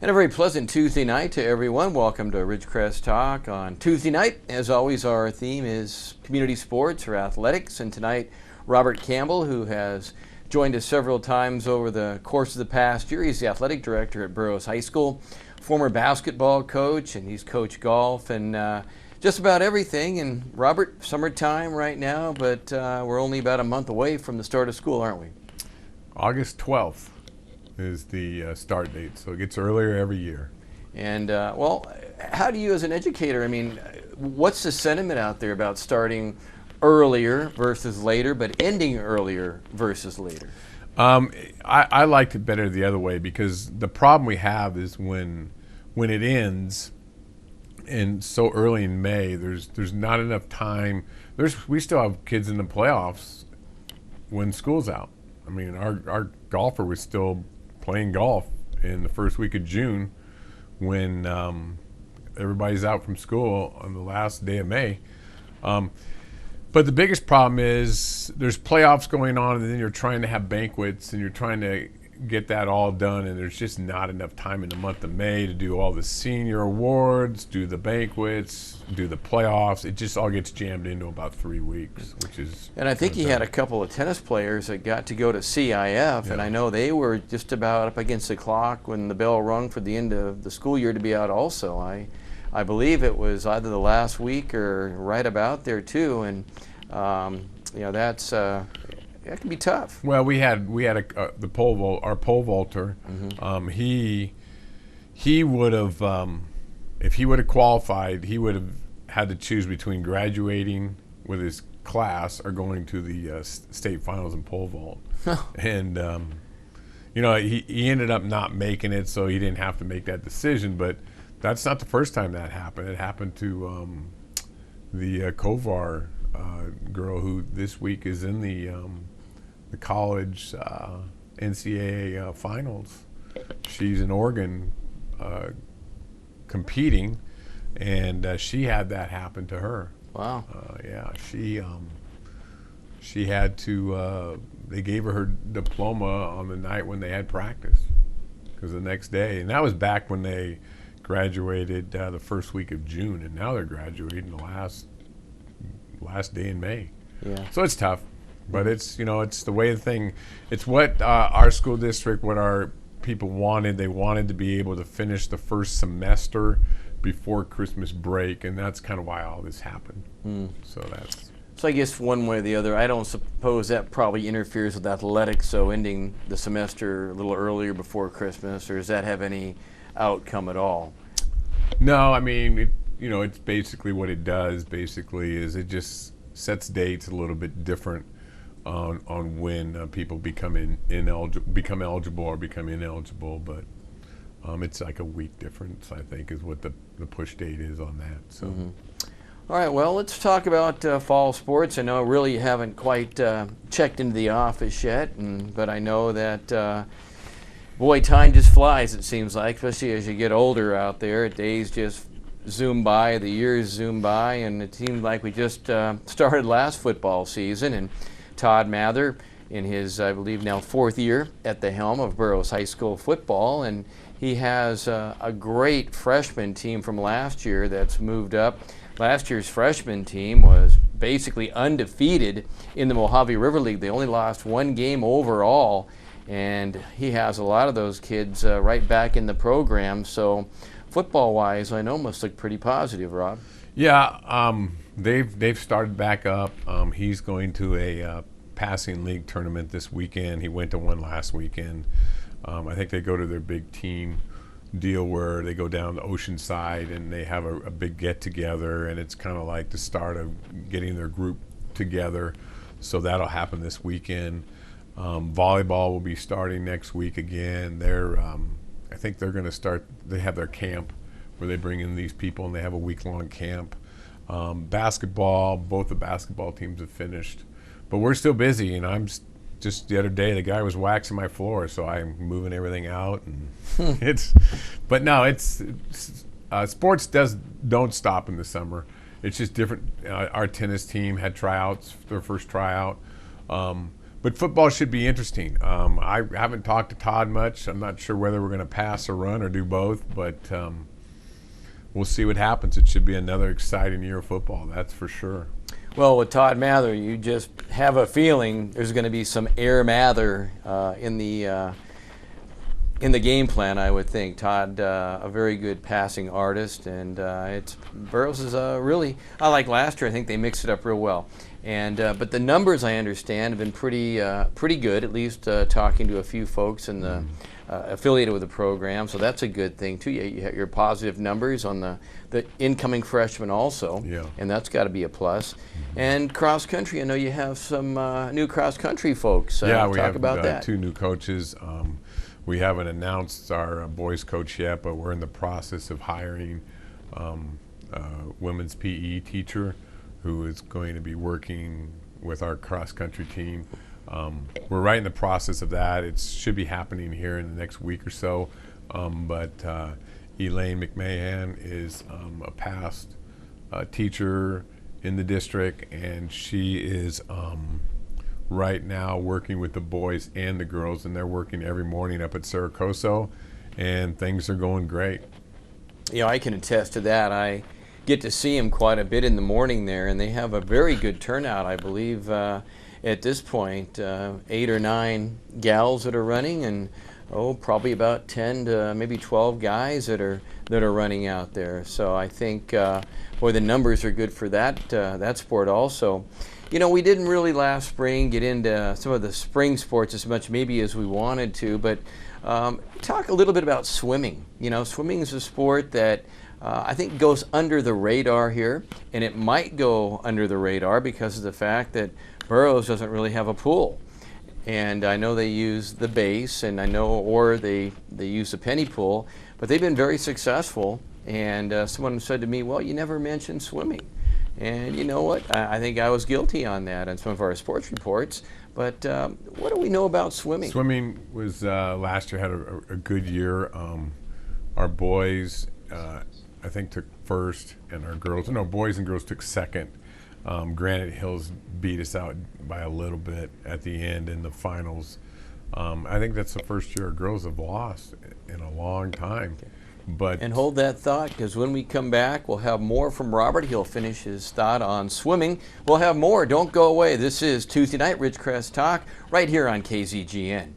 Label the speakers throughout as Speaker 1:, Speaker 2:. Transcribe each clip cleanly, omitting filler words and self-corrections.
Speaker 1: And a very pleasant Tuesday night to everyone. Welcome to Ridgecrest Talk on Tuesday night. As always, our theme is community sports or athletics. And tonight, Robert Campbell, who has joined us several times over the course of the past year. He's the athletic director at Burroughs High School, former basketball coach, and he's coached golf and just about everything. And Robert, summertime right now, but we're only about a month away from the start of school, aren't we?
Speaker 2: August 12th is the start date, so it gets earlier every year.
Speaker 1: And well, how do you as an educator, I mean, what's the sentiment out there about starting earlier versus later, but ending earlier versus later?
Speaker 2: I liked it better the other way because the problem we have is when it ends and so early in May, there's not enough time. We still have kids in the playoffs when school's out. I mean, our golfer was still playing golf in the first week of June when everybody's out from school on the last day of May. But the biggest problem is there's playoffs going on, and then you're trying to have banquets, and you're trying to get that all done, and there's just not enough time in the month of May to do all the senior awards, do the banquets, do the playoffs. It just all gets jammed into about 3 weeks, which is...
Speaker 1: And I think you had a couple of tennis players that got to go to CIF,
Speaker 2: Yeah.
Speaker 1: and I know they were just about up against the clock when the bell rung for the end of the school year to be out also. I believe it was either the last week or right about there too, and you know, that's that can be tough.
Speaker 2: Well, we had the our pole vaulter.
Speaker 1: Mm-hmm.
Speaker 2: He would have, if he would have qualified, he would have had to choose between graduating with his class or going to the state finals in pole vault. And you know, he ended up not making it, so he didn't have to make that decision. But that's not the first time that happened. It happened to the Kovar girl who this week is in the college NCAA finals. She's in Oregon competing, and she had that happen to her.
Speaker 1: Wow.
Speaker 2: Yeah, she had to. They gave her diploma on the night when they had practice, because the next day, and that was back when they graduated the first week of June, and now they're graduating the last day in May.
Speaker 1: Yeah.
Speaker 2: So it's tough, but it's, you know, it's the way the thing. It's what our school district, what our people wanted. They wanted to be able to finish the first semester before Christmas break, and that's kind of why all this happened. So that's.
Speaker 1: So I guess one way or the other, I don't suppose that probably interferes with athletics, so ending the semester a little earlier before Christmas, or does that have any outcome at all?
Speaker 2: No, I mean, you know, it's basically what it does. Basically, is it just sets dates a little bit different on when people become eligible or become ineligible. But it's like a week difference, I think, is what the push date is on that. So.
Speaker 1: Mm-hmm. All right, well, let's talk about fall sports. I know really you haven't quite checked into the office yet, but I know that, boy, time just flies, it seems like, especially as you get older out there. Days just zoom by, the years zoom by, and it seems like we just started last football season, and Todd Mather in his, I believe, now 4th year at the helm of Burroughs High School football, and he has a great freshman team from last year that's moved up. Last year's freshman team was basically undefeated in the Mojave River League. They only lost 1 game overall, and he has a lot of those kids right back in the program. So football-wise, I know must look pretty positive, Rob.
Speaker 2: Yeah, they've started back up. He's going to a passing league tournament this weekend. He went to one last weekend. I think they go to their big team deal where they go down to Oceanside and they have a big get-together, and it's kind of like the start of getting their group together. So that'll happen this weekend. Volleyball will be starting next week again. I think they're going to start. They have their camp where they bring in these people, and they have a week-long camp. Basketball, both the basketball teams have finished, but we're still busy. And I'm just the other day, the guy was waxing my floor, so I'm moving everything out, and but no, it's sports don't stop in the summer. It's just different. Our tennis team had tryouts, their first tryout. But But football should be interesting. I haven't talked to Todd much. I'm not sure whether we're going to pass or run or do both, but we'll see what happens. It should be another exciting year of football, that's for sure.
Speaker 1: Well, with Todd Mather, you just have a feeling there's going to be some Air Mather in the game plan, I would think. Todd, a very good passing artist, and Burroughs is really, I like last year. I think they mixed it up real well. And but the numbers, I understand, have been pretty good. At least talking to a few folks in the affiliated with the program, so that's a good thing too. You have your positive numbers on the incoming freshmen also, and that's got to be a plus. And cross country, I know you have some new cross country folks.
Speaker 2: We
Speaker 1: talk
Speaker 2: have
Speaker 1: about that.
Speaker 2: 2 new coaches. We haven't announced our boys coach yet, but we're in the process of hiring a women's PE teacher who is going to be working with our cross country team. We're right in the process of that. It should be happening here in the next week or so. But Elaine McMahon is a past teacher in the district, and she is right now working with the boys and the girls, and they're working every morning up at Saracoso, and things are going great.
Speaker 1: I can attest to that. I get to see them quite a bit in the morning there, and they have a very good turnout, I believe. At this point, 8 or 9 gals that are running, and probably about 10 to maybe 12 guys that are running out there. So I think, the numbers are good for that sport also. We didn't really last spring get into some of the spring sports as much maybe as we wanted to, but talk a little bit about swimming. Swimming is a sport that I think goes under the radar here, and it might go under the radar because of the fact that Burroughs doesn't really have a pool. And I know they use the base, and or they use the penny pool, but they've been very successful. And someone said to me, well, you never mentioned swimming. And you know what? I think I was guilty on that on some of our sports reports. But what do we know about swimming?
Speaker 2: Swimming was last year had a good year. Our boys, I think, took first, and our girls, boys and girls took second. Granite Hills beat us out by a little bit at the end in the finals. I think that's the first year our girls have lost in a long time. And
Speaker 1: hold that thought, because when we come back, we'll have more from Robert. He'll finish his thought on swimming. We'll have more. Don't go away. This is Tuesday Night Ridgecrest Talk right here on KZGN.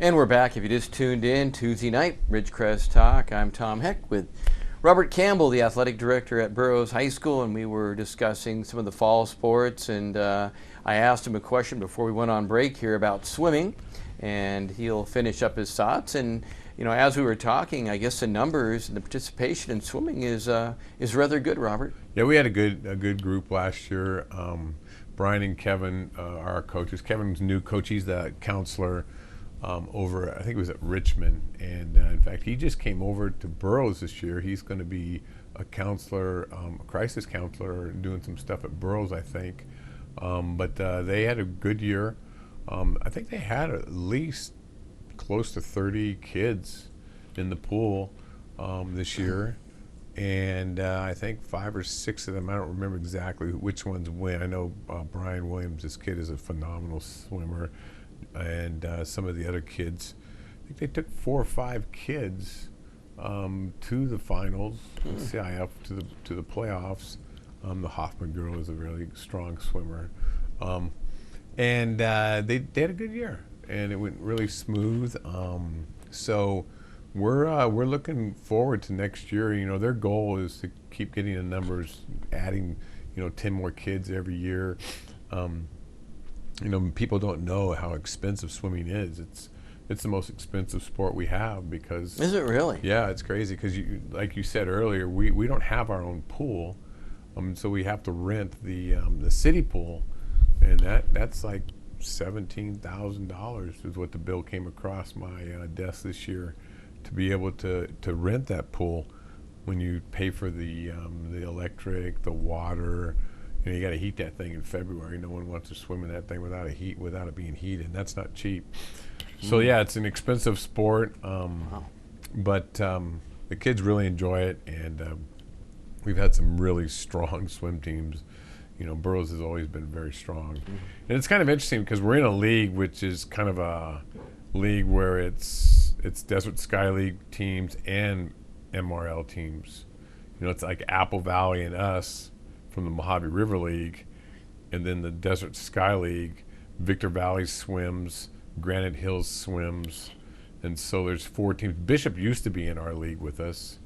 Speaker 1: And we're back. If you just tuned in, Tuesday night, Ridgecrest Talk. I'm Tom Heck with Robert Campbell, the athletic director at Burroughs High School, and we were discussing some of the fall sports. And I asked him a question before we went on break here about swimming, and he'll finish up his thoughts. And as we were talking, I guess the numbers and the participation in swimming is rather good, Robert.
Speaker 2: Yeah, we had a good group last year. Brian and Kevin are our coaches. Kevin's new coach. He's the counselor over, I think it was at Richmond, and in fact he just came over to Burroughs this year. He's going to be a counselor, a crisis counselor, doing some stuff at Burroughs, I think. But they had a good year. I think they had at least close to 30 kids in the pool this year, and I think 5 or 6 of them, I don't remember exactly which ones win. I know Brian Williams, this kid is a phenomenal swimmer, and some of the other kids, I think they took 4 or 5 kids to the finals, CIF, to the playoffs. The Hoffman girl is a really strong swimmer, and they had a good year, and it went really smooth. So we're looking forward to next year. Their goal is to keep getting the numbers, adding 10 more kids every year. People don't know how expensive swimming is. It's the most expensive sport we have because...
Speaker 1: Is it really?
Speaker 2: Yeah, it's crazy because, like you said earlier, we don't have our own pool, so we have to rent the city pool, and that's like $17,000 is what the bill came across my desk this year to be able to rent that pool when you pay for the electric, the water, You know, you got to heat that thing in February. No one wants to swim in that thing without it being heated. That's not cheap. So yeah, it's an expensive sport, but the kids really enjoy it, and we've had some really strong swim teams. You know, Burroughs has always been very strong, and it's kind of interesting because we're in a league which is kind of a league where it's Desert Sky League teams and MRL teams. You know, it's like Apple Valley and us from the Mojave River League, and then the Desert Sky League, Victor Valley swims, Granite Hills swims, and so there's 4 teams. Bishop used to be in our league with us,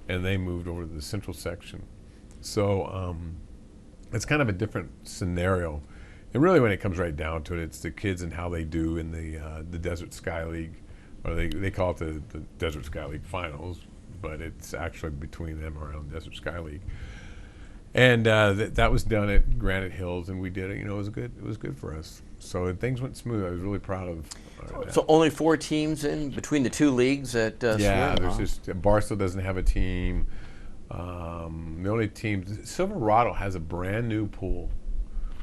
Speaker 2: and they moved over to the central section. So it's kind of a different scenario. And really, when it comes right down to it, it's the kids and how they do in the Desert Sky League, or they call it the Desert Sky League Finals, but it's actually between the MRL and Desert Sky League. And that was done at Granite Hills, and we did it. You know, it was good. It was good for us. So things went smooth. I was really proud of.
Speaker 1: So only 4 teams in between the 2 leagues at
Speaker 2: yeah,
Speaker 1: swim,
Speaker 2: there's just Barstow doesn't have a team. The only team, Silverado has a brand new pool,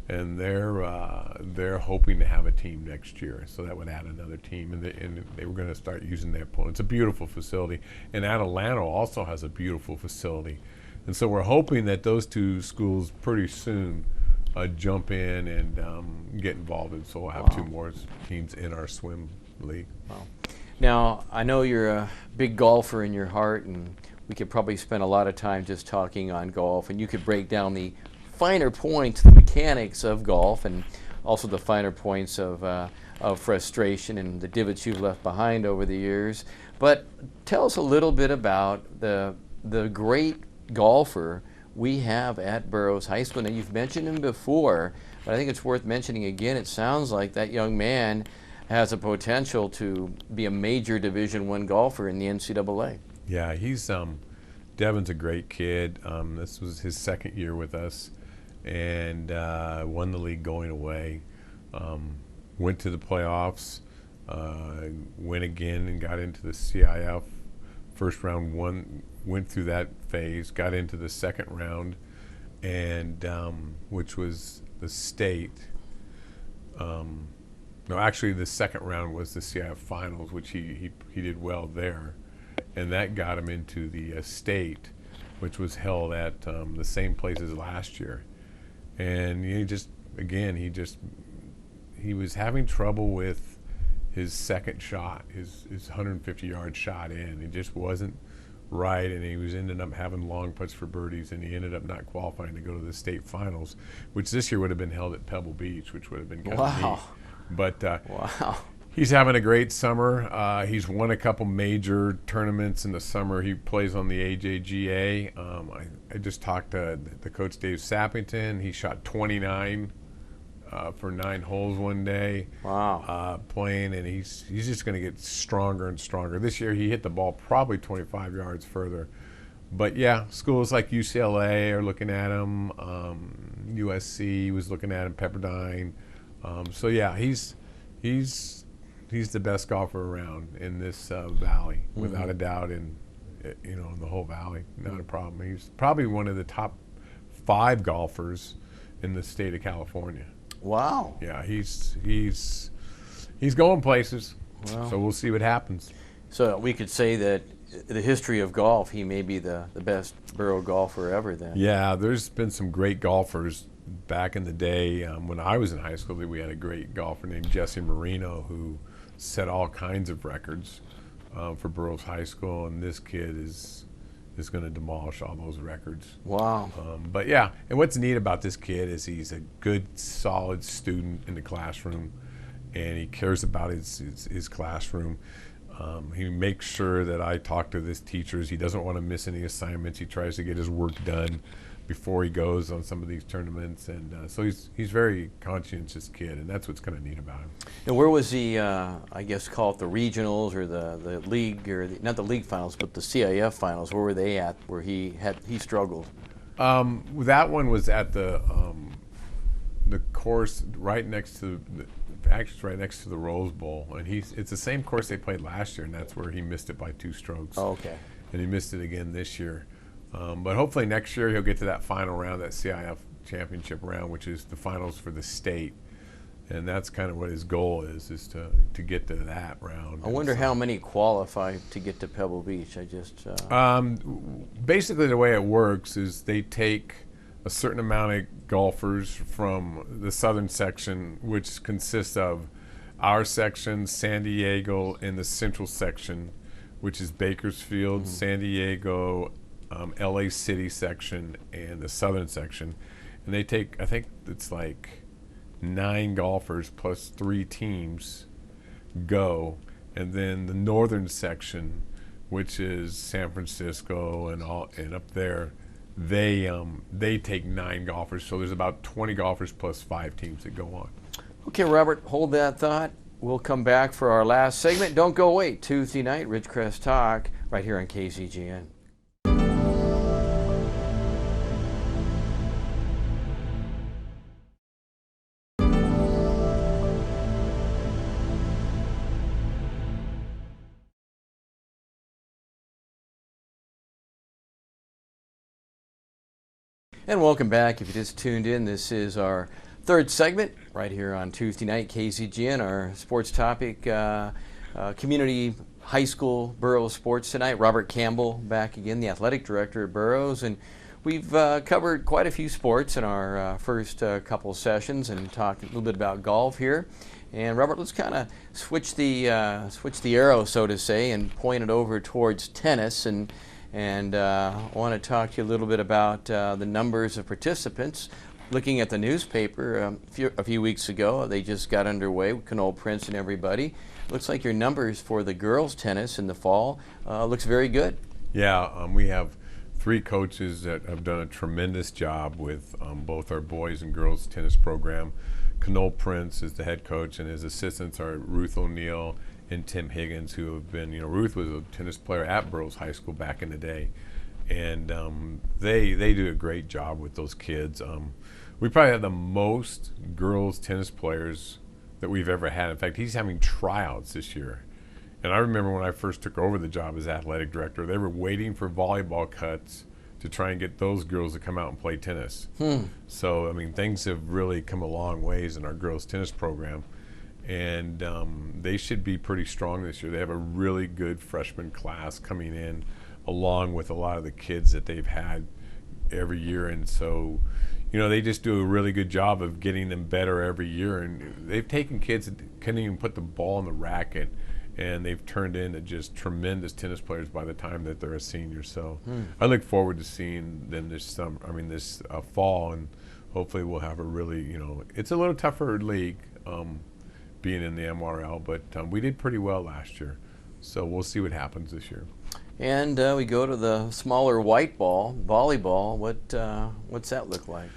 Speaker 2: and they're hoping to have a team next year. So that would add another team, and they were going to start using their pool. It's a beautiful facility, and Atalanta also has a beautiful facility, and so we're hoping that those 2 schools pretty soon jump in and get involved, and so we'll have 2 more teams in our swim league.
Speaker 1: Wow. Now, I know you're a big golfer in your heart, and we could probably spend a lot of time just talking on golf, and you could break down the finer points, the mechanics of golf, and also the finer points of frustration and the divots you've left behind over the years. But tell us a little bit about the great golfer we have at Burroughs High School. Now, you've mentioned him before, but I think it's worth mentioning again. It sounds like that young man has a potential to be a major Division I golfer in the NCAA.
Speaker 2: Yeah, he's Devin's a great kid. This was his 2nd year with us, and won the league going away. Went to the playoffs, went again and got into the CIF. First round, went through that phase, got into the 2nd round, and which was the state. No, actually, the 2nd round was the CIF finals, which he did well there. And that got him into the state, which was held at the same place as last year. And he was having trouble with his second shot, his 150-yard shot in. It just wasn't right, and he was ended up having long putts for birdies, and he ended up not qualifying to go to the state finals, which this year would have been held at Pebble Beach, which would have been kind of neat. But
Speaker 1: wow.
Speaker 2: He's having a great summer. He's won a couple major tournaments in the summer. He plays on the AJGA. I just talked to the coach, Dave Sappington. He shot 29 for 9 holes one day.
Speaker 1: Wow.
Speaker 2: Playing, and he's just going to get stronger and stronger. This year he hit the ball probably 25 yards further. But yeah, schools like UCLA are looking at him. USC was looking at him, Pepperdine. So yeah, he's the best golfer around in this valley, without a doubt. In in the whole valley, not a problem. He's probably one of the top 5 golfers in the state of California.
Speaker 1: Wow.
Speaker 2: Yeah, he's going places.
Speaker 1: Wow.
Speaker 2: So we'll see what happens.
Speaker 1: So we could say that the history of golf, he may be the best Burrough golfer ever then.
Speaker 2: Yeah, there's been some great golfers back in the day. When I was in high school, we had a great golfer named Jesse Marino who set all kinds of records for Burroughs High School, and this kid is going to demolish all those records.
Speaker 1: Wow.
Speaker 2: But yeah, and what's neat about this kid is he's a good, solid student in the classroom, and he cares about his classroom. He makes sure that I talk to his teachers. He doesn't want to miss any assignments. He tries to get his work done before he goes on some of these tournaments, and so he's very conscientious kid, and that's what's kind of neat about him.
Speaker 1: And where was he, I guess call it the regionals or the league, or not the league finals, but the CIF finals? Where were they at where he struggled?
Speaker 2: That one was at the course right next to right next to the Rose Bowl, and it's the same course they played last year, and that's where he missed it by 2 strokes.
Speaker 1: Oh, okay.
Speaker 2: And he missed it again this year. But hopefully next year he'll get to that final round, that CIF championship round, which is the finals for the state. And that's kind of what his goal is to get to that round.
Speaker 1: I wonder how many qualify to get to Pebble Beach.
Speaker 2: Basically, the way it works is they take a certain amount of golfers from the southern section, which consists of our section, San Diego, and the central section, which is Bakersfield, San Diego, LA City section, and the southern section. And they take, I think it's like 9 golfers plus 3 teams go, and then the northern section, which is San Francisco and up there, they take 9 golfers. So there's about 20 golfers plus 5 teams that go on.
Speaker 1: Okay, Robert, hold that thought. We'll come back for our last segment. Don't go away. Tuesday night, Ridgecrest Talk, right here on KZGN. And welcome back. If you just tuned in, this is our third segment right here on Tuesday night, KZGN. Our sports topic, community high school Burroughs sports tonight. Robert Campbell back again, the athletic director at Burroughs. And we've covered quite a few sports in our first couple sessions and talked a little bit about golf here. And Robert, let's kind of switch the arrow, so to say, and point it over towards tennis. And I want to talk to you a little bit about the numbers of participants. Looking at the newspaper a few weeks ago, they just got underway with Knoll Prince and everybody. Looks like your numbers for the girls' tennis in the fall looks very good.
Speaker 2: Yeah, we have 3 coaches that have done a tremendous job with both our boys and girls tennis program. Knoll Prince is the head coach, and his assistants are Ruth O'Neill and Tim Higgins, who have been, Ruth was a tennis player at Burroughs High School back in the day, and they do a great job with those kids. We probably have the most girls tennis players that we've ever had. In fact, he's having tryouts this year. And I remember when I first took over the job as athletic director, they were waiting for volleyball cuts to try and get those girls to come out and play tennis. So, things have really come a long ways in our girls tennis program. And they should be pretty strong this year. They have a really good freshman class coming in, along with a lot of the kids that they've had every year. And so, they just do a really good job of getting them better every year. And they've taken kids that couldn't even put the ball in the racket, and they've turned into just tremendous tennis players by the time that they're a senior. So I look forward to seeing them this fall, and hopefully we'll have a really, it's a little tougher league. Being in the MRL, but we did pretty well last year, so we'll see what happens this year.
Speaker 1: And we go to the smaller white ball, volleyball. What's that look like?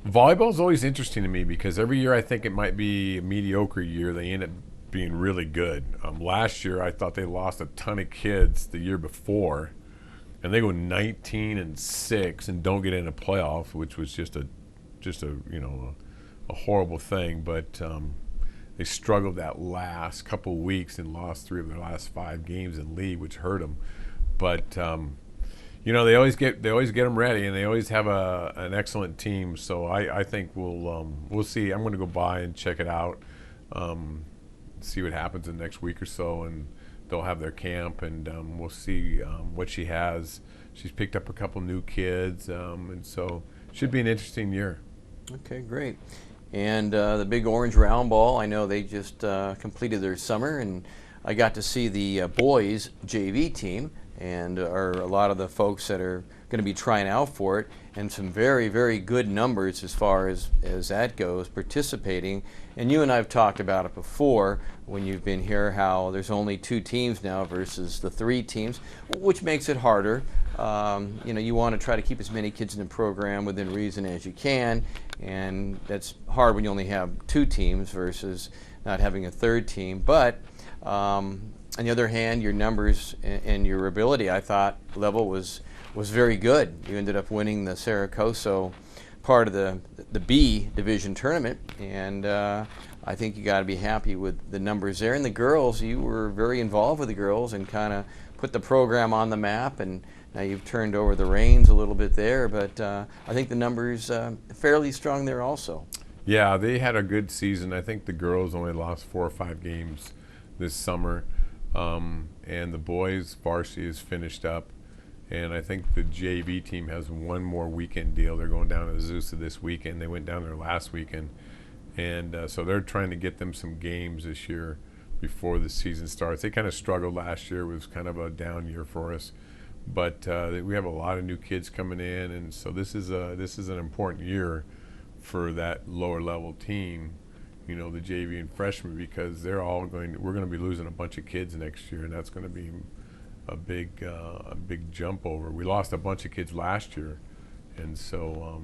Speaker 2: Volleyball is always interesting to me because every year I think it might be a mediocre year. They end up being really good. Last year I thought they lost a ton of kids the year before, and they go 19-6 and don't get in a playoff, which was just a horrible thing. But they struggled that last couple weeks and lost 3 of their last 5 games in league, which hurt them. But they always get them ready, and they always have an excellent team. So I think we'll see. I'm going to go by and check it out, see what happens in the next week or so, and they'll have their camp, and we'll see what she has. She's picked up a couple new kids, and so it should be an interesting year.
Speaker 1: Okay, great. And the big orange round ball, I know they just completed their summer, and I got to see the boys JV team, and a lot of the folks that are going to be trying out for it, and some very, very good numbers as far as that goes, participating. And you and I have talked about it before when you've been here, how there's only 2 teams now versus the 3 teams, which makes it harder. You want to try to keep as many kids in the program within reason as you can, and that's hard when you only have 2 teams versus not having a 3rd team. But on the other hand, your numbers and your ability, I thought, level was very good. You ended up winning the Saracoso part of the B division tournament, and I think you got to be happy with the numbers there. And the girls, you were very involved with the girls and kind of put the program on the map and Now you've turned over the reins a little bit there, but I think the numbers fairly strong there also.
Speaker 2: Yeah, they had a good season. I think the girls only lost 4 or 5 games this summer, and the boys varsity is finished up. And I think the JV team has one more weekend deal. They're going down to Azusa this weekend. They went down there last weekend. And so they're trying to get them some games this year before the season starts. They kind of struggled last year. It was kind of a down year for us. But we have a lot of new kids coming in, and so this is an important year for that lower level team, you know, the JV and freshmen, because we're going to be losing a bunch of kids next year, and that's going to be a big jump over. We lost a bunch of kids last year, and so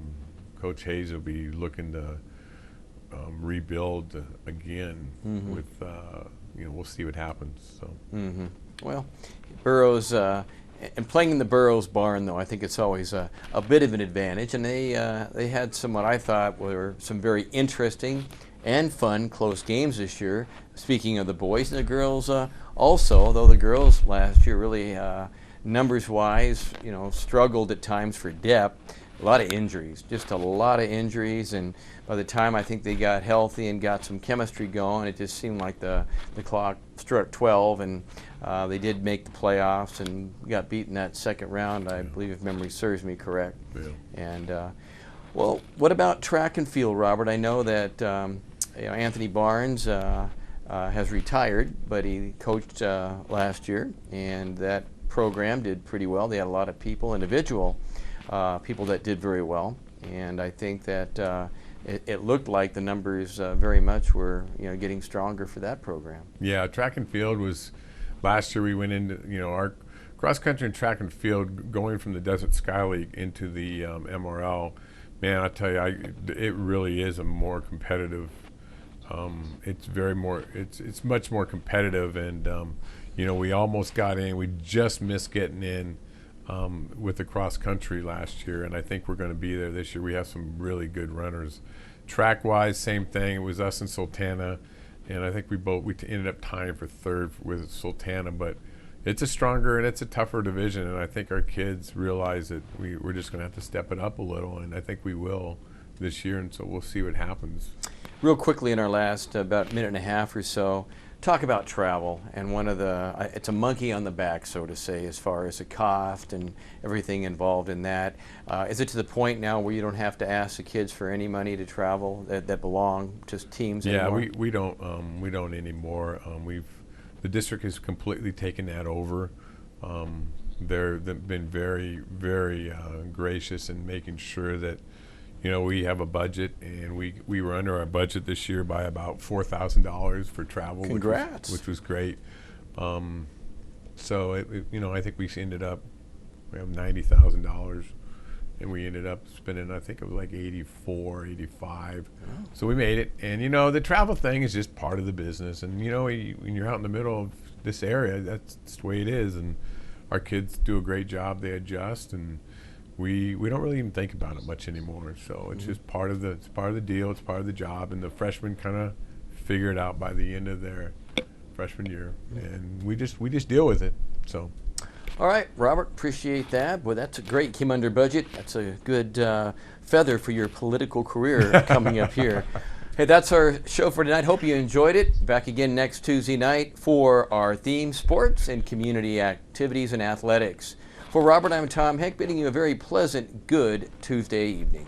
Speaker 2: Coach Hayes will be looking to rebuild again. With we'll see what happens. So
Speaker 1: well, Burroughs and playing in the Burroughs barn, though, I think it's always a bit of an advantage, and they had some what I thought were some very interesting and fun close games this year. Speaking of the boys and the girls, also, though the girls last year really numbers-wise, struggled at times for depth. A lot of injuries, just a lot of injuries, and by the time I think they got healthy and got some chemistry going, it just seemed like the clock struck 12, and they did make the playoffs and got beaten that second round, I believe, if memory serves me correct.
Speaker 2: Yeah.
Speaker 1: And well, what about track and field, Robert? I know that Anthony Barnes has retired, but he coached last year, and that program did pretty well. They had a lot of individual people that did very well, and I think that it looked like the numbers very much were getting stronger for that program.
Speaker 2: Yeah, track and field was last year. We went into our cross country and track and field, going from the Desert Sky League into the MRL. Man, I tell you, it really is a more competitive. It's much more competitive, and we almost got in. We just missed getting in with the cross country last year, and I think we're going to be there this year. We have some really good runners. Track wise, same thing. It was us and Sultana, and I think we ended up tying for third with Sultana. But it's a stronger and it's a tougher division, and I think our kids realize that we're just going to have to step it up a little, and I think we will this year, and so we'll see what happens.
Speaker 1: Real quickly, in our last about minute and a half or so, talk about travel, and it's a monkey on the back, so to say, as far as the cost and everything involved in that. Is it to the point now where you don't have to ask the kids for any money to travel that belong to teams anymore?
Speaker 2: Yeah, we don't anymore. The district has completely taken that over. They've been very, very gracious in making sure that we have a budget, and we were under our budget this year by about $4,000 for travel.
Speaker 1: Congrats.
Speaker 2: Which was great. So I think we have $90,000, and we ended up spending, I think it was like 84, 85. Oh. So we made it, and the travel thing is just part of the business, and when you're out in the middle of this area, that's the way it is, and our kids do a great job. They adjust, and we don't really even think about it much anymore. So it's just part of the deal. It's part of the job, and the freshmen kind of figure it out by the end of their freshman year, and we just deal with it. So.
Speaker 1: All right, Robert, appreciate that. Well, that's a great, came under budget. That's a good feather for your political career coming up here. Hey, that's our show for tonight. Hope you enjoyed it. Back again next Tuesday night for our theme, sports and community activities and athletics. For Robert, I'm Tom Heck, bidding you a very pleasant, good Tuesday evening.